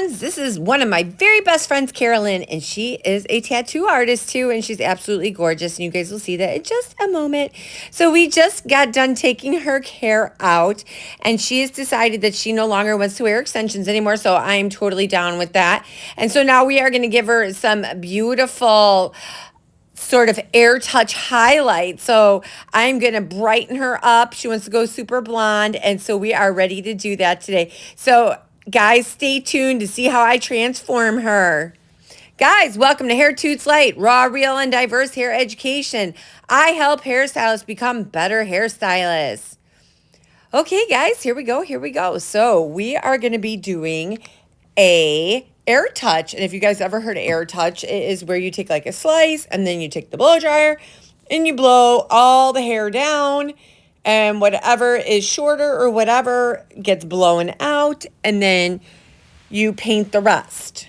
guys. This is one of my very best friends, Carolyn, and she is a tattoo artist too, and she's absolutely gorgeous, and you guys will see that in just a moment. So we just got done taking her hair out, and she has decided that she no longer wants to wear extensions anymore, so I'm totally down with that. And so now we are going to give her some beautiful sort of Airtouch highlight. So I'm going to brighten her up. She wants to go super blonde, and so we are ready to do that today. So guys, stay tuned to see how I transform her. Guys, welcome to Hairtouch Light, raw, real, and diverse hair education. I help hairstylists become better hairstylists. Okay, guys, here we go. So we are going to be doing a Airtouch. And if you guys ever heard of Airtouch, it is where you take like a slice and then you take the blow dryer and you blow all the hair down, and whatever is shorter or whatever gets blown out, and then you paint the rest.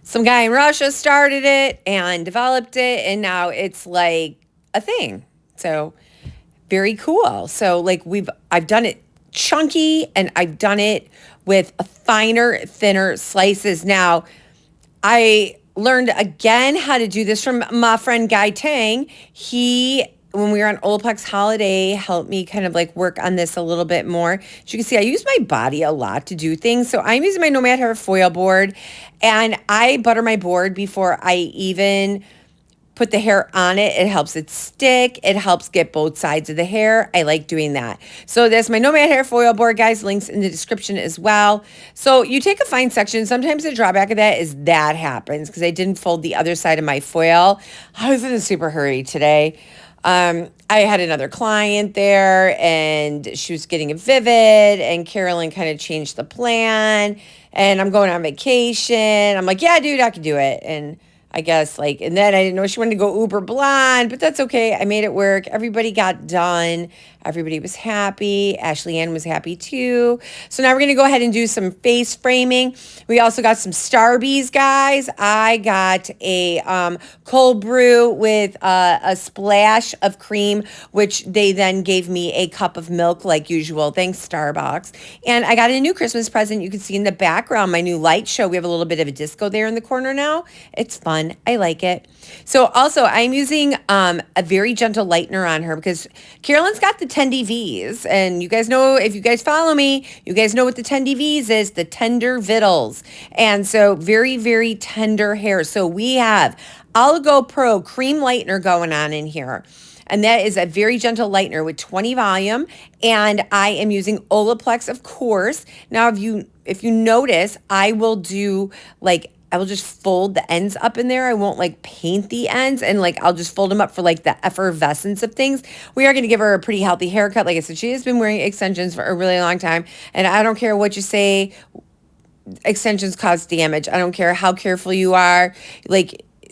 Some guy in Russia started it and developed it, and now it's like a thing. So very cool. So like I've done it chunky, and I've done it with a finer, thinner slices. Now, I learned again how to do this from my friend Guy Tang. He, when we were on Olaplex Holiday, helped me kind of like work on this a little bit more. As you can see, I use my body a lot to do things. So I'm using my Nomad Hair foil board, and I butter my board before I even put the hair on it. It helps it stick. It helps get both sides of the hair. I like doing that. So that's my Nomad Hair foil board, guys. Links in the description as well. So you take a fine section. Sometimes the drawback of that is that happens because I didn't fold the other side of my foil. I was in a super hurry today. I had another client there, and she was getting a Vivid, and Carolyn kind of changed the plan, and I'm going on vacation. I'm like, yeah, dude, I can do it. And I guess and then I didn't know she wanted to go uber blonde, but that's okay. I made it work. Everybody got done. Everybody was happy. Ashley Ann was happy too. So now we're going to go ahead and do some face framing. We also got some Starbies, guys. I got a cold brew with a splash of cream, which they then gave me a cup of milk like usual. Thanks, Starbucks. And I got a new Christmas present. You can see in the background my new light show. We have a little bit of a disco there in the corner now. It's fun. I like it. So also I'm using a very gentle lightener on her because Carolyn's got the 10 DVs, and you guys know, if you guys follow me, you guys know what the 10 DVs is, the tender vittles. And so very, very tender hair. So we have Oligo Pro cream lightener going on in here. And that is a very gentle lightener with 20 volume. And I am using Olaplex, of course. Now, if you notice, I will just fold the ends up in there. I won't paint the ends, and I'll just fold them up for the effervescence of things. We are going to give her a pretty healthy haircut. Like I said, she has been wearing extensions for a really long time, and I don't care what you say, extensions cause damage. I don't care how careful you are.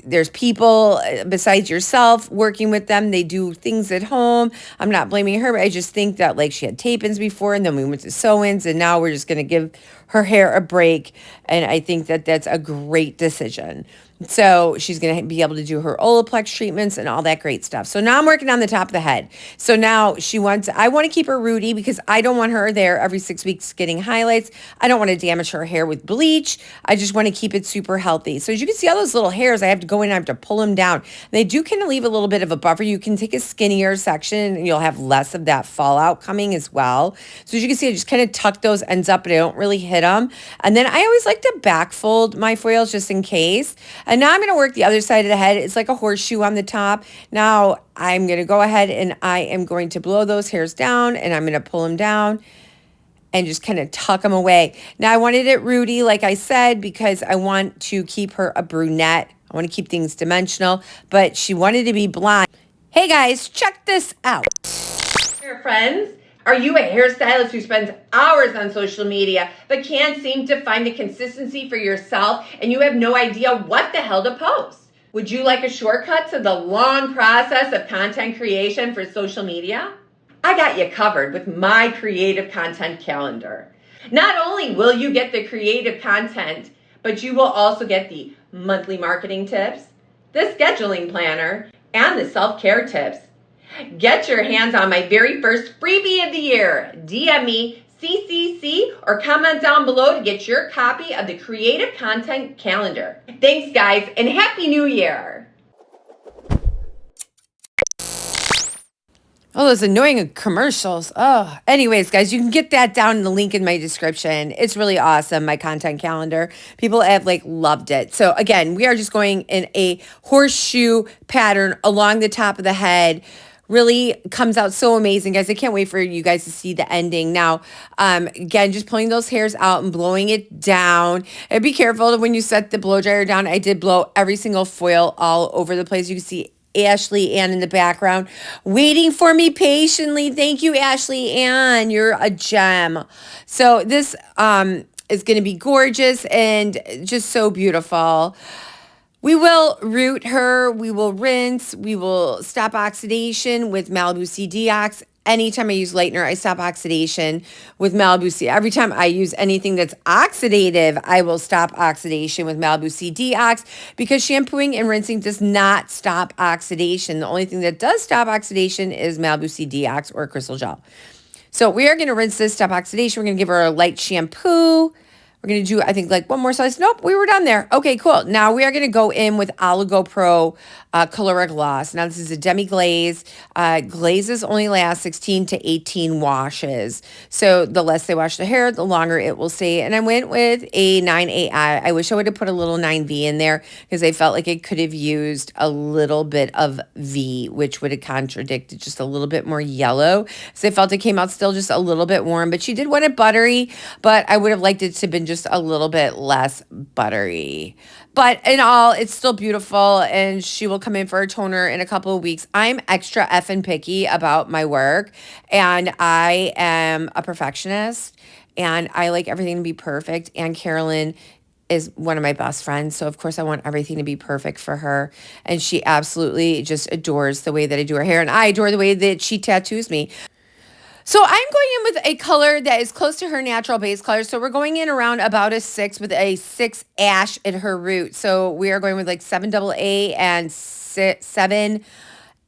There's people besides yourself working with them. They do things at home. I'm not blaming her, but I just think that she had tape-ins before, and then we went to sew-ins, and now we're just going to give her hair a break. And I think that that's a great decision. So she's going to be able to do her Olaplex treatments and all that great stuff. So now I'm working on the top of the head. So now I want to keep her rooty because I don't want her there every 6 weeks getting highlights. I don't want to damage her hair with bleach. I just want to keep it super healthy. So as you can see, all those little hairs, I have to go in and I have to pull them down. They do kind of leave a little bit of a buffer. You can take a skinnier section and you'll have less of that fallout coming as well. So as you can see, I just kind of tuck those ends up, but I don't really hit them. And then I always like to back fold my foils just in case. And now I'm going to work the other side of the head. It's like a horseshoe on the top. Now I'm going to go ahead and I am going to blow those hairs down, and I'm going to pull them down and just kind of tuck them away. Now I wanted it rooty, like I said, because I want to keep her a brunette. I want to keep things dimensional, but she wanted to be blonde. Hey guys, check this out. Here, friends. Are you a hairstylist who spends hours on social media but can't seem to find the consistency for yourself, and you have no idea what the hell to post? Would you like a shortcut to the long process of content creation for social media? I got you covered with my creative content calendar. Not only will you get the creative content, but you will also get the monthly marketing tips, the scheduling planner, and the self-care tips. Get your hands on my very first freebie of the year. DM me, CCC or comment down below to get your copy of the Creative Content Calendar. Thanks, guys, and Happy New Year! Oh, those annoying commercials. Oh, anyways, guys, you can get that down in the link in my description. It's really awesome, my content calendar. People have loved it. So again, we are just going in a horseshoe pattern along the top of the head. Really comes out so amazing, guys. I can't wait for you guys to see the ending. Now, again, just pulling those hairs out and blowing it down. And be careful when you set the blow dryer down. I did blow every single foil all over the place. You can see Ashley Ann in the background waiting for me patiently. Thank you, Ashley Ann. You're a gem. So this is going to be gorgeous and just so beautiful. We will root her, we will rinse, we will stop oxidation with Malibu C Deox. Anytime I use lightener, I stop oxidation with Malibu C. Every time I use anything that's oxidative, I will stop oxidation with Malibu C Deox because shampooing and rinsing does not stop oxidation. The only thing that does stop oxidation is Malibu C Deox or crystal gel. So we are going to rinse this, stop oxidation. We're going to give her a light shampoo. We're going to do, I think, one more size. Nope, we were done there. Okay, cool. Now we are going to go in with Oligo Pro Calura Gloss. Now this is a demi-glaze. Glazes only last 16 to 18 washes. So the less they wash the hair, the longer it will stay. And I went with a 9AI. I wish I would have put a little 9V in there because I felt like it could have used a little bit of V, which would have contradicted just a little bit more yellow. So I felt it came out still just a little bit warm. But she did want it buttery, but I would have liked it to have been just a little bit less buttery. But in all, it's still beautiful, and she will come in for a toner in a couple of weeks. I'm extra effing picky about my work, and I am a perfectionist, and I like everything to be perfect, and Carolyn is one of my best friends, so of course I want everything to be perfect for her, and she absolutely just adores the way that I do her hair, and I adore the way that she tattoos me. So I'm going in with a color that is close to her natural base color. So we're going in around about a 6 with a 6 ash at her root. So we are going with 7AA and 7.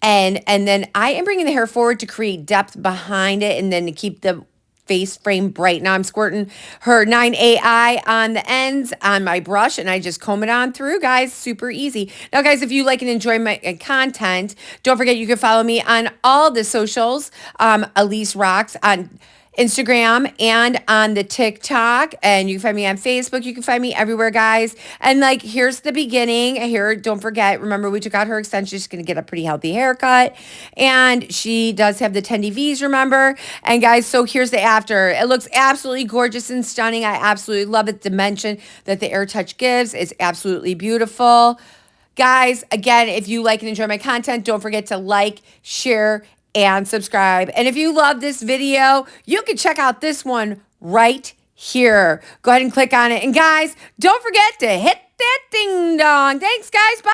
And then I am bringing the hair forward to create depth behind it and then to keep the face frame bright. Now I'm squirting her 9AI on the ends on my brush and I just comb it on through, guys. Super easy. Now, guys, if you like and enjoy my content, don't forget you can follow me on all the socials. Elyse Rox on Instagram and on the TikTok, and you can find me on Facebook. You can find me everywhere, guys. And here's the beginning. Here, don't forget, remember we took out her extension. She's going to get a pretty healthy haircut, and she does have the 10 V's, remember? And guys, so here's the after. It looks absolutely gorgeous and stunning. I absolutely love it. The dimension that the Airtouch gives is absolutely beautiful. Guys, again, if you like and enjoy my content, don't forget to like, share, and subscribe. And if you love this video, you can check out this one right here. Go ahead and click on it. And guys, don't forget to hit that ding dong. Thanks, guys. Bye.